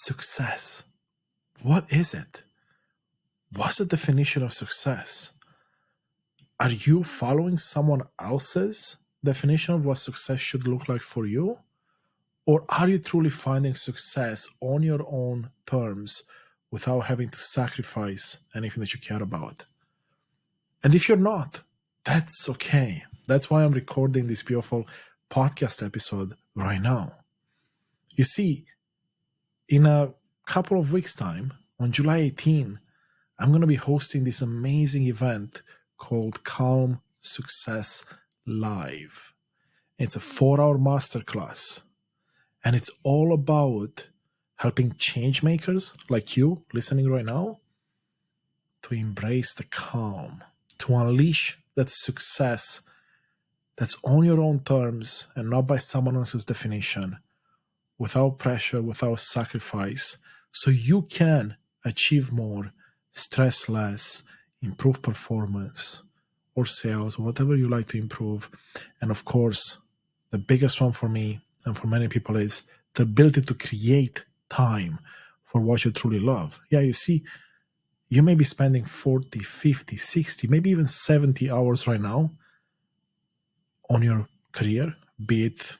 success. What is it? What's the definition of success? Are you following someone else's definition of what success should look like for you? Or are you truly finding success on your own terms without having to sacrifice anything that you care about? And if you're not, that's okay. That's why I'm recording this beautiful podcast episode right now. You see, in a couple of weeks' time, on July 18, I'm going to be hosting this amazing event called Calm Success Live. It's a 4-hour masterclass, and it's all about helping change makers like you listening right now to embrace the calm, to unleash that success that's on your own terms and not by someone else's definition, without pressure, without sacrifice, so you can achieve more, stress less, improve performance or sales, whatever you like to improve. And of course, the biggest one for me and for many people is the ability to create time for what you truly love. Yeah, you see, you may be spending 40, 50, 60, maybe even 70 hours right now on your career, be it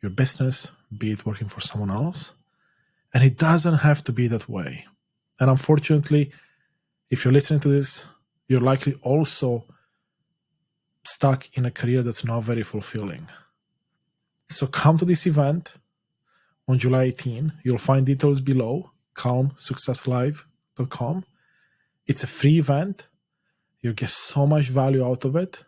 your business, be it working for someone else. And it doesn't have to be that way. And unfortunately, if you're listening to this, you're likely also stuck in a career that's not very fulfilling. So come to this event on July 18. You'll find details below, calmsuccesslive.com. It's a free event. You'll get so much value out of it.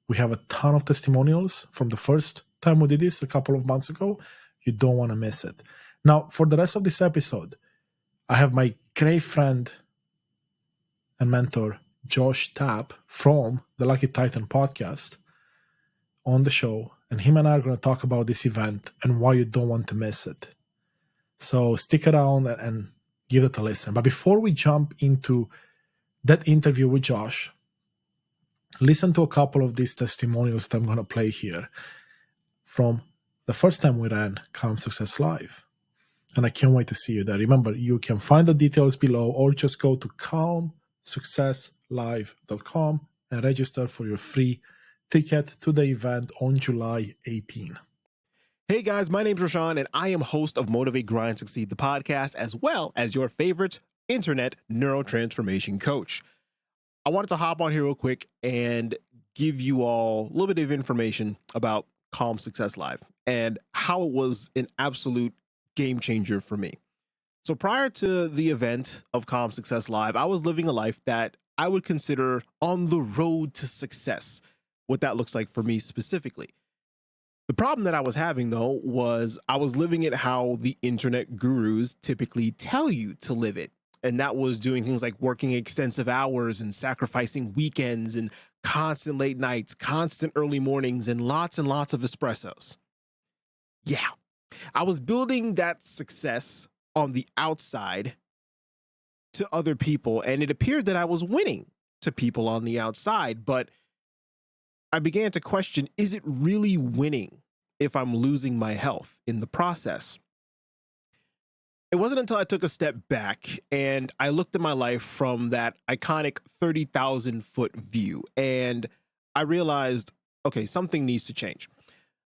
We have a ton of testimonials from the first time we did this a couple of months ago. You don't want to miss it. Now, for the rest of this episode, I have my great friend and mentor, Josh Tapp from the Lucky Titan podcast on the show. And him and I are going to talk about this event and why you don't want to miss it. So stick around and give it a listen. But before we jump into that interview with Josh, listen to a couple of these testimonials that I'm going to play here from the first time we ran Calm Success Live. And I can't wait to see you there. Remember, you can find the details below or just go to calmsuccesslive.com and register for your free ticket to the event on July 18. Hey guys, my name's Rasean and I am host of Motivate, Grind, Succeed, the podcast, as well as your favorite internet neurotransformation coach. I wanted to hop on here real quick and give you all a little bit of information about Calm Success Live and how it was an absolute game changer for me. So prior to the event of Calm Success Live, I was living a life that I would consider on the road to success, what that looks like for me specifically. The problem that I was having, though, was I was living it how the internet gurus typically tell you to live it. And that was doing things like working extensive hours and sacrificing weekends and constant late nights, constant early mornings, and lots of espressos. Yeah, I was building that success on the outside to other people, and it appeared that I was winning to people on the outside, but I began to question, is it really winning if I'm losing my health in the process? It wasn't until I took a step back and I looked at my life from that iconic 30,000 foot view, and I realized, okay, something needs to change.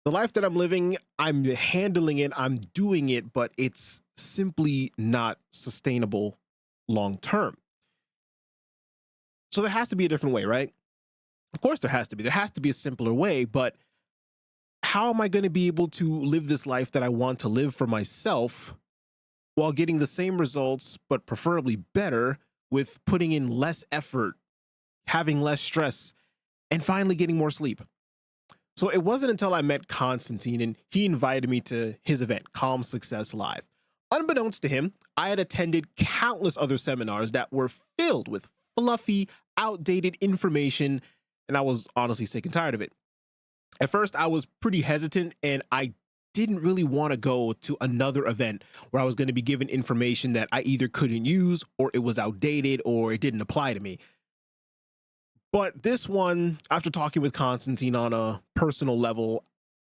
The life that I'm living, I'm handling it, I'm doing it, but it's simply not sustainable long term. So there has to be a different way, right? Of course there has to be. There has to be a simpler way, but how am I going to be able to live this life that I want to live for myself while getting the same results, but preferably better, with putting in less effort, having less stress, and finally getting more sleep? So it wasn't until I met Constantin and he invited me to his event, Calm Success Live. Unbeknownst to him, I had attended countless other seminars that were filled with fluffy, outdated information, and I was honestly sick and tired of it. At first, I was pretty hesitant, and I didn't really want to go to another event where I was going to be given information that I either couldn't use, or it was outdated, or it didn't apply to me. But this one, after talking with Constantin on a personal level,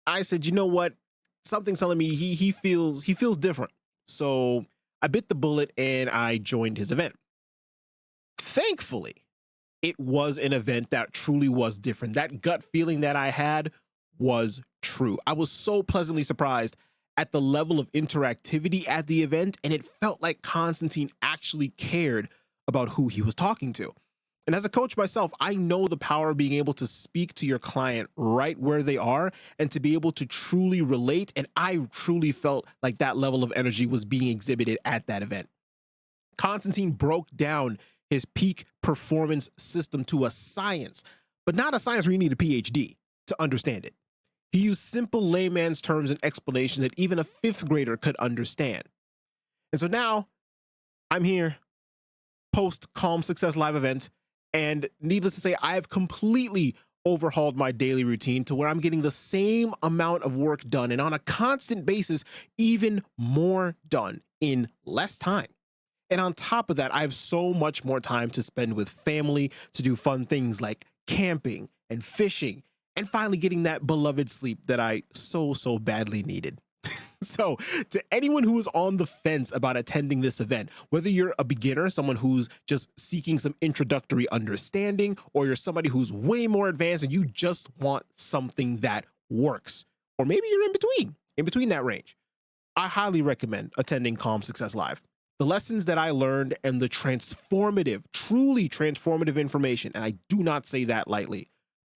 I said, you know what? Something's telling me he feels different. So I bit the bullet and I joined his event. Thankfully, it was an event that truly was different. That gut feeling that I had was true. I was so pleasantly surprised at the level of interactivity at the event, and it felt like Constantine actually cared about who he was talking to. And as a coach myself, I know the power of being able to speak to your client right where they are and to be able to truly relate. And I truly felt like that level of energy was being exhibited at that event. Constantine broke down his peak performance system to a science, but not a science where you need a PhD to understand it. He used simple layman's terms and explanations that even a fifth grader could understand. And so now I'm here post Calm Success Live event. And needless to say, I have completely overhauled my daily routine to where I'm getting the same amount of work done and on a constant basis, even more done in less time. And on top of that, I have so much more time to spend with family, to do fun things like camping and fishing, and finally getting that beloved sleep that I so badly needed. So to anyone who is on the fence about attending this event, whether you're a beginner, someone who's just seeking some introductory understanding, or you're somebody who's way more advanced and you just want something that works, or maybe you're in between that range, I highly recommend attending Calm Success Live. The lessons that I learned and the transformative, truly transformative information, and I do not say that lightly,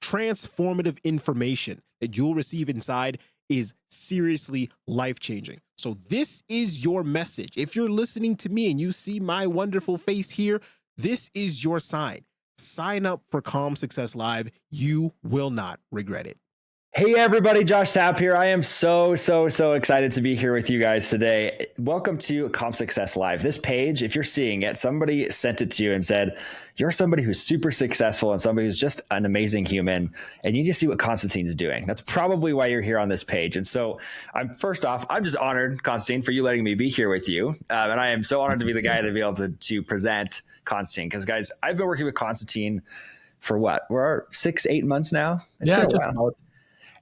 transformative information that you'll receive inside is seriously life-changing. So this is your message. If you're listening to me and you see my wonderful face here, this is your sign. Sign up for Calm Success Live. You will not regret it. Hey everybody, Josh Tapp here. I am so excited to be here with you guys today. Welcome to Calm Success Live. This page, if you're seeing it, somebody sent it to you and said, you're somebody who's super successful and somebody who's just an amazing human, and you need to see what Constantine's doing. That's probably why you're here on this page. And so I'm just honored, Constantine, for you letting me be here with you. And I am so honored to be the guy to be able to present Constantine, because guys, I've been working with Constantine for what? We're 6-8 months now. It's been a while.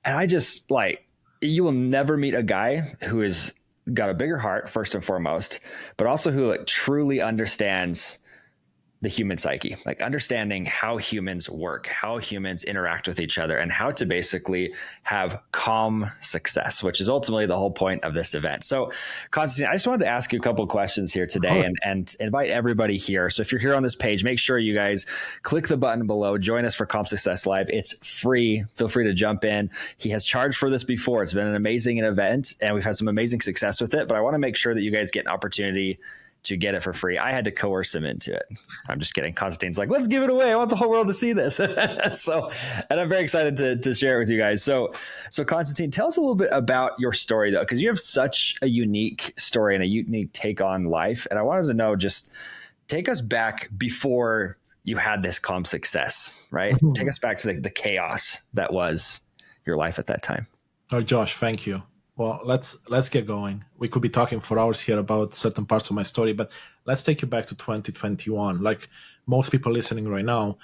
And I just you will never meet a guy who has got a bigger heart, first and foremost, but also who truly understands the human psyche, understanding how humans work, how humans interact with each other, and how to basically have calm success, which is ultimately the whole point of this event. So, Constantine, I just wanted to ask you a couple of questions here today and invite everybody here. So if you're here on this page, make sure you guys click the button below, join us for Calm Success Live. It's free. Feel free to jump in. He has charged for this before. It's been an amazing event, and we've had some amazing success with it, but I want to make sure that you guys get an opportunity to get it for free. I had to coerce him into it. I'm just kidding. Constantine's like, let's give it away. I want the whole world to see this. And I'm very excited to share it with you guys. So Constantine, tell us a little bit about your story though, because you have such a unique story and a unique take on life. And I wanted to know, just take us back before you had this calm success, right? Mm-hmm. Take us back to the chaos that was your life at that time. Oh, Josh, thank you. Well, let's get going. We could be talking for hours here about certain parts of my story, but let's take you back to 2021. Like most people listening right now,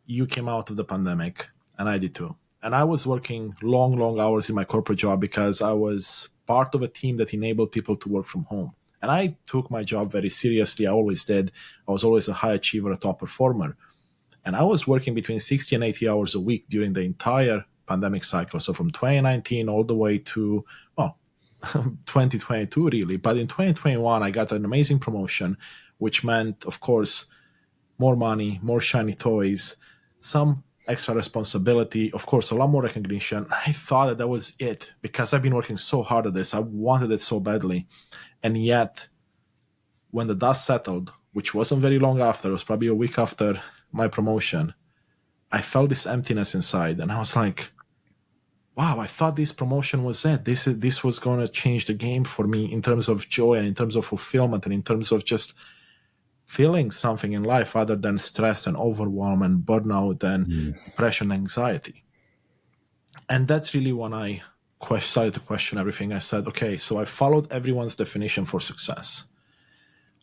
you came out of the pandemic, and I did too. And I was working long hours in my corporate job because I was part of a team that enabled people to work from home. And I took my job very seriously. I always did. I was always a high achiever, a top performer. And I was working between 60 and 80 hours a week during the entire pandemic cycle. So from 2019 all the way to 2022 really. But in 2021 I got an amazing promotion, which meant, of course, more money, more shiny toys, some extra responsibility, of course, a lot more recognition. I thought that was it because I've been working so hard at this. I wanted it so badly. And yet when the dust settled, which wasn't very long after, it was probably a week after my promotion, I felt this emptiness inside, and I was like, wow, I thought this promotion was it. This was going to change the game for me in terms of joy and in terms of fulfillment and in terms of just feeling something in life other than stress and overwhelm and burnout and depression and anxiety. And that's really when I started to question everything. I said, okay, so I followed everyone's definition for success.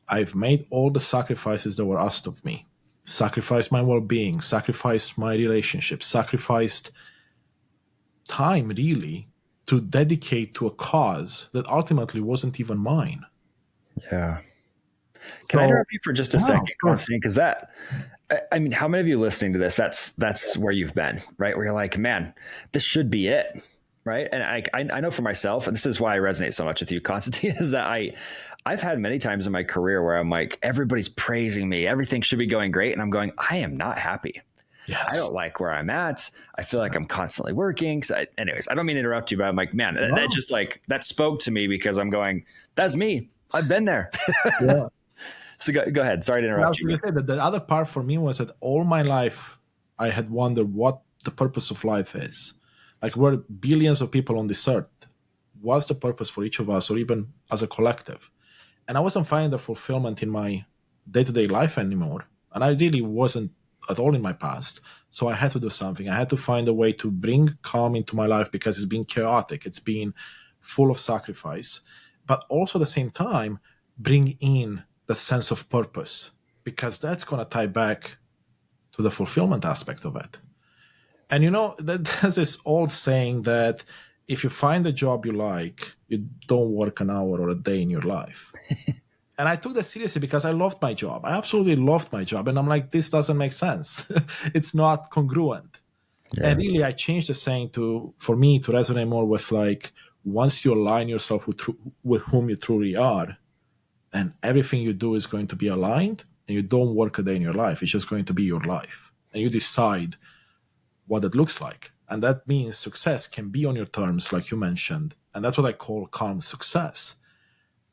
I've made all the sacrifices that were asked of me. Sacrificed my well-being, sacrificed my relationships, sacrificed time really to dedicate to a cause that ultimately wasn't even mine. Yeah. Can I So, interrupt you for just a yeah, second, of course. Constantine? Because I mean, how many of you listening to this, that's where you've been, right? Where you're like, man, this should be it, right? And I know for myself, and this is why I resonate so much with you, Constantine, is that I've had many times in my career where I'm like, everybody's praising me, everything should be going great, and I'm going, I am not happy. I Yes. don't like where I'm at. I feel like I'm constantly working. So anyways, I don't mean to interrupt you, but I'm like, man, that just like, that spoke to me because I'm going, that's me. I've been there. Yeah. So go ahead. Sorry to And I interrupt was going you. to say that the other part for me was that all my life I had wondered what the purpose of life is. Like, we're billions of people on this earth. What's the purpose for each of us, or even as a collective? And I wasn't finding the fulfillment in my day-to-day life anymore. And I really wasn't at all in my past. So I had to do something. I had to find a way to bring calm into my life, because it's been chaotic. It's been full of sacrifice. But also at the same time, bring in the sense of purpose, because that's going to tie back to the fulfillment aspect of it. And there's this old saying that if you find a job you like, you don't work an hour or a day in your life. And I took that seriously because I loved my job. I absolutely loved my job. And I'm like, this doesn't make sense. It's not congruent. Yeah. And really, I changed the saying for me to resonate more with, like, once you align yourself with whom you truly are, then everything you do is going to be aligned, and you don't work a day in your life. It's just going to be your life. And you decide what it looks like. And that means success can be on your terms, like you mentioned. And that's what I call calm success.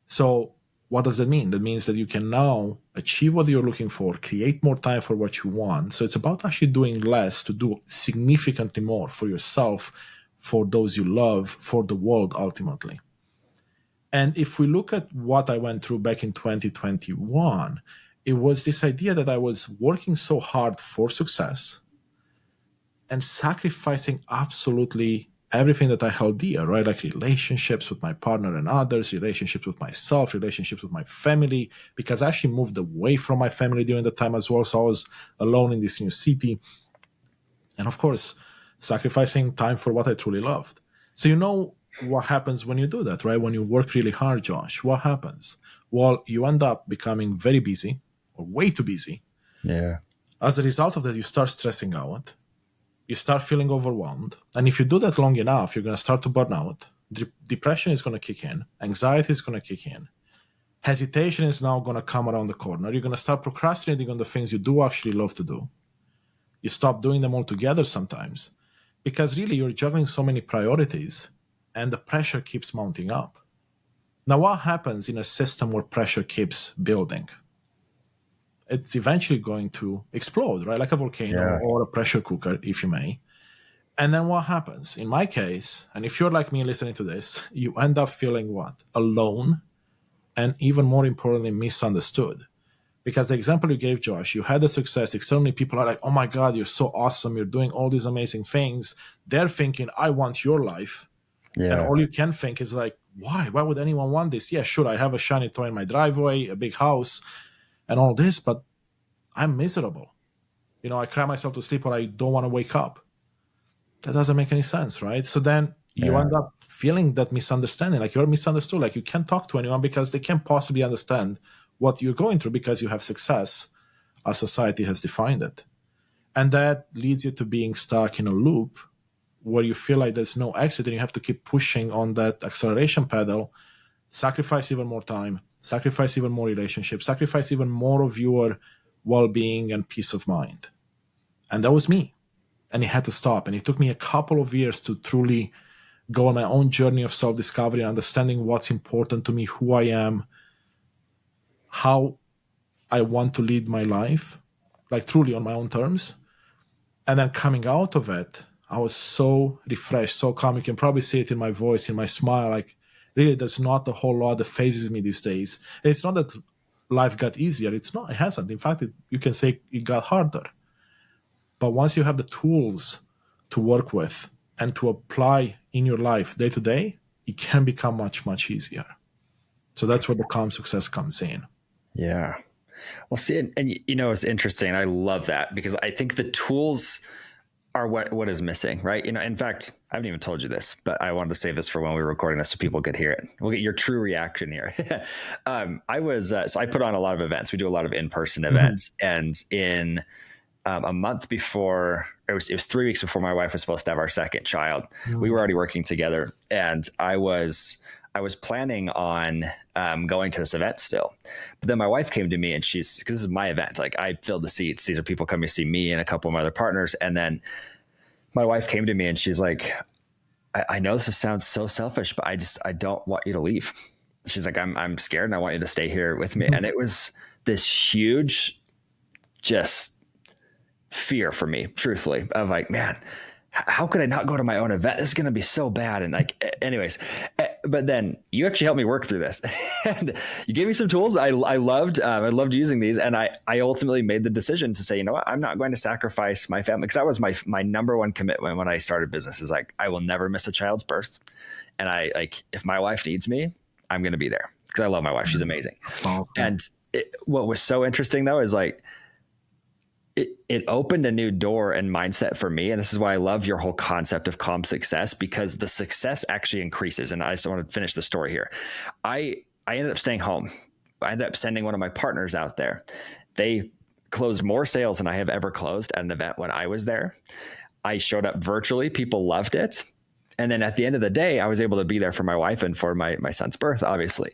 So what does that mean? That means that you can now achieve what you're looking for, create more time for what you want. So it's about actually doing less to do significantly more for yourself, for those you love, for the world ultimately. And if we look at what I went through back in 2021, it was this idea that I was working so hard for success and sacrificing absolutely everything that I held dear, right? Like relationships with my partner and others, relationships with myself, relationships with my family, because I actually moved away from my family during the time as well. So I was alone in this new city. And of course, sacrificing time for what I truly loved. So what happens when you do that, right? When you work really hard, Josh, what happens? Well, you end up becoming very busy, or way too busy. Yeah. As a result of that, you start stressing out. You start feeling overwhelmed. And if you do that long enough, you're going to start to burn out. Depression is going to kick in. Anxiety is going to kick in. Hesitation is now going to come around the corner. You're going to start procrastinating on the things you do actually love to do. You stop doing them altogether sometimes, because really you're juggling so many priorities, and the pressure keeps mounting up. Now, what happens in a system where pressure keeps building? It's eventually going to explode, right? Like a volcano, Yeah. or a pressure cooker, if you may. And then what happens? In my case, and if you're like me listening to this, you end up feeling what? Alone, and even more importantly, misunderstood. Because the example you gave, Josh, you had a success. Externally, people are like, oh my God, you're so awesome. You're doing all these amazing things. They're thinking, I want your life. And Yeah. all you can think is like, why? Why would anyone want this? Yeah, sure, I have a shiny toy in my driveway, a big house, and all this, but I'm miserable. I cry myself to sleep, or I don't want to wake up. That doesn't make any sense, right? So then you Yeah. end up feeling that misunderstanding, like you're misunderstood, like you can't talk to anyone because they can't possibly understand what you're going through, because you have success as society has defined it. And that leads you to being stuck in a loop where you feel like there's no exit, and you have to keep pushing on that acceleration pedal, sacrifice even more time, sacrifice even more relationships, sacrifice even more of your well-being and peace of mind. And that was me. And it had to stop. And it took me a couple of years to truly go on my own journey of self-discovery and understanding what's important to me, who I am, how I want to lead my life, like truly on my own terms. And then coming out of it, I was so refreshed, so calm. You can probably see it in my voice, in my smile. Like, really, there's not a whole lot that phases me these days. And it's not that life got easier. It's not. It hasn't. In fact, you can say it got harder. But once you have the tools to work with and to apply in your life day to day, it can become much, much easier. So that's where the calm success comes in. Yeah. Well, see, and it's interesting. I love that, because I think the tools are what is missing, right? In fact, I haven't even told you this, but I wanted to save this for when we were recording this so people could hear it. We'll get your true reaction here. So I put on a lot of events. We do a lot of in-person events, and in a month before, it was 3 weeks before my wife was supposed to have our second child. We were already working together, and I was planning on going to this event still. But then my wife came to me, and because this is my event, like I filled the seats. These are people coming to see me and a couple of my other partners. And then my wife came to me and she's like, I know this sounds so selfish, but I don't want you to leave. She's like, I'm scared and I want you to stay here with me. And it was this huge, just fear for me, truthfully, of like, man, how could I not go to my own event? This is going to be so bad. And like, anyways, but then you actually helped me work through this and you gave me some tools I loved. I loved using these. And I ultimately made the decision to say, you know what, I'm not going to sacrifice my family. Cause that was my number one commitment when I started business, is like, I will never miss a child's birth. And if my wife needs me, I'm going to be there, because I love my wife. She's amazing. Awesome. And what was so interesting though, is like, it opened a new door and mindset for me. And this is why I love your whole concept of calm success, because the success actually increases. And I just want to finish the story here. I ended up staying home. I ended up sending one of my partners out there. They closed more sales than I have ever closed at an event when I was there. I showed up virtually. People loved it. And then at the end of the day, I was able to be there for my wife and for my son's birth, obviously.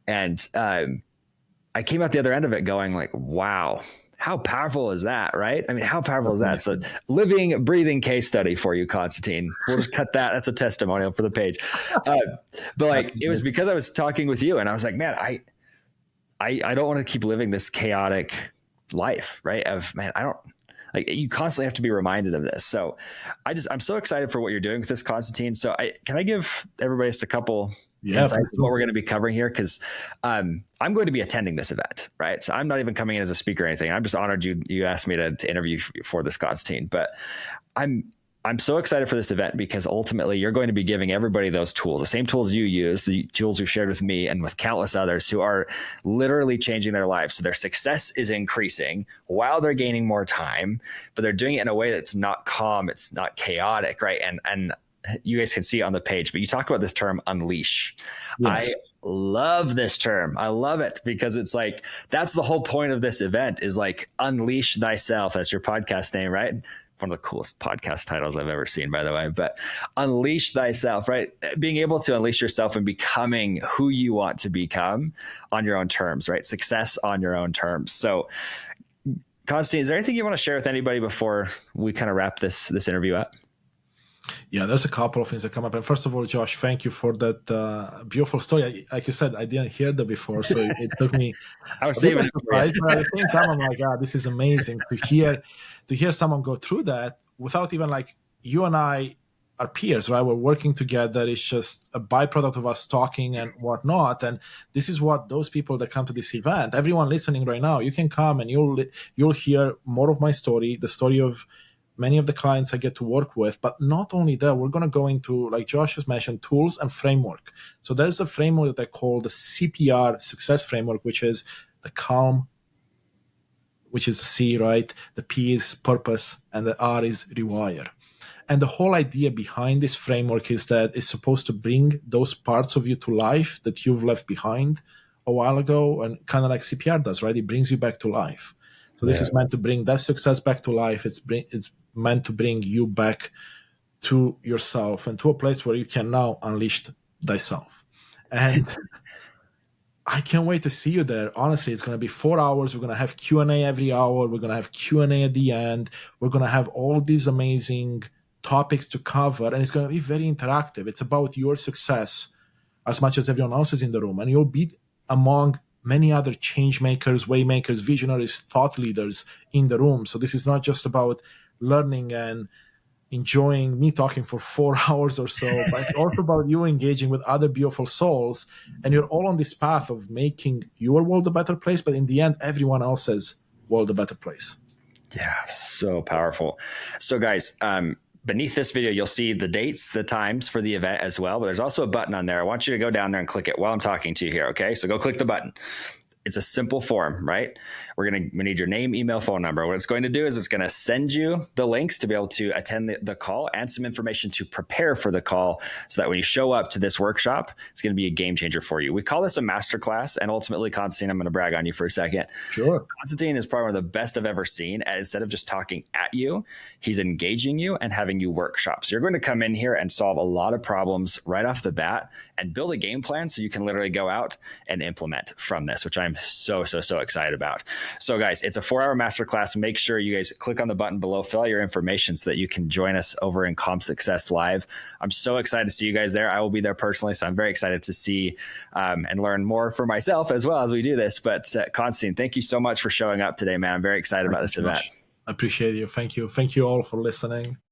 And I came out the other end of it going like, wow, how powerful is that, right? I mean, how powerful is that? So living, breathing case study for you, Constantine. We'll just cut that. That's a testimonial for the page. But like, it was because I was talking with you and I was like, man, I don't want to keep living this chaotic life, right? You constantly have to be reminded of this. So I'm so excited for what you're doing with this, Constantine. So can I give everybody just a couple insights of what we're going to be covering here? Because I'm going to be attending this event, right? So I'm not even coming in as a speaker or anything. I'm just honored you asked me to interview for this, Constantine. But I'm so excited for this event because ultimately you're going to be giving everybody those tools, the same tools you use, the tools you've shared with me and with countless others who are literally changing their lives. So their success is increasing while they're gaining more time, but they're doing it in a way that's not calm. It's not chaotic, right? And you guys can see it on the page, but you talk about this term unleash. Yes. I love this term. I love it because it's like, that's the whole point of this event, is like unleash thyself. That's your podcast name, right? One of the coolest podcast titles I've ever seen, by the way, but unleash thyself, right? Being able to unleash yourself and becoming who you want to become on your own terms, right? Success on your own terms. So Constantine, is there anything you want to share with anybody before we kind of wrap this interview up? Yeah, there's a couple of things that come up. And first of all, Josh, thank you for that beautiful story. Like you said, I didn't hear that before, so it took me. I was saving it for you. But at the same time, I'm like, God, this is amazing to hear someone go through that without even like, you and I are peers, right? We're working together. It's just a byproduct of us talking and whatnot. And this is what those people that come to this event, everyone listening right now, you can come and you'll hear more of my story, the story of many of the clients I get to work with. But not only that, we're going to go into, like Josh has mentioned, tools and framework. So there's a framework that I call the CPR Success Framework, which is the calm, which is the C, right? The P is purpose, and the R is rewire. And the whole idea behind this framework is that it's supposed to bring those parts of you to life that you've left behind a while ago, and kind of like CPR does, right? It brings you back to life. So this is meant to bring that success back to life. It's meant to bring you back to yourself and to a place where you can now unleash thyself. And I can't wait to see you there. Honestly, it's going to be 4 hours. We're going to have Q&A every hour. We're going to have Q&A at the end. We're going to have all these amazing topics to cover, and it's going to be very interactive. It's about your success as much as everyone else is in the room, and you'll be among many other change makers, way makers, visionaries, thought leaders in the room. So this is not just about learning and enjoying me talking for 4 hours or so, but it's also about you engaging with other beautiful souls. And you're all on this path of making your world a better place, but in the end, everyone else's world a better place. Yeah, so powerful. So guys, beneath this video, you'll see the dates, the times for the event as well, but there's also a button on there. I want you to go down there and click it while I'm talking to you here, okay? So go click the button. it's a simple form, right? We need your name, email, phone number. What it's going to do is it's going to send you the links to be able to attend the call and some information to prepare for the call so that when you show up to this workshop, it's going to be a game changer for you. We call this a masterclass, and ultimately, Constantine, I'm going to brag on you for a second. Sure. Constantine is probably one of the best I've ever seen. Instead of just talking at you, he's engaging you and having you workshop. So you're going to come in here and solve a lot of problems right off the bat and build a game plan so you can literally go out and implement from this, which I'm so excited about. So guys, it's a 4-hour masterclass. Make sure you guys click on the button below, fill out your information so that you can join us over in Comp Success Live. I'm so excited to see you guys there. I will be there personally, so I'm very excited to see and learn more for myself as well as we do this. But Constantine, thank you so much for showing up today, man. I'm very excited about this event. I appreciate you. Thank you. Thank you all for listening.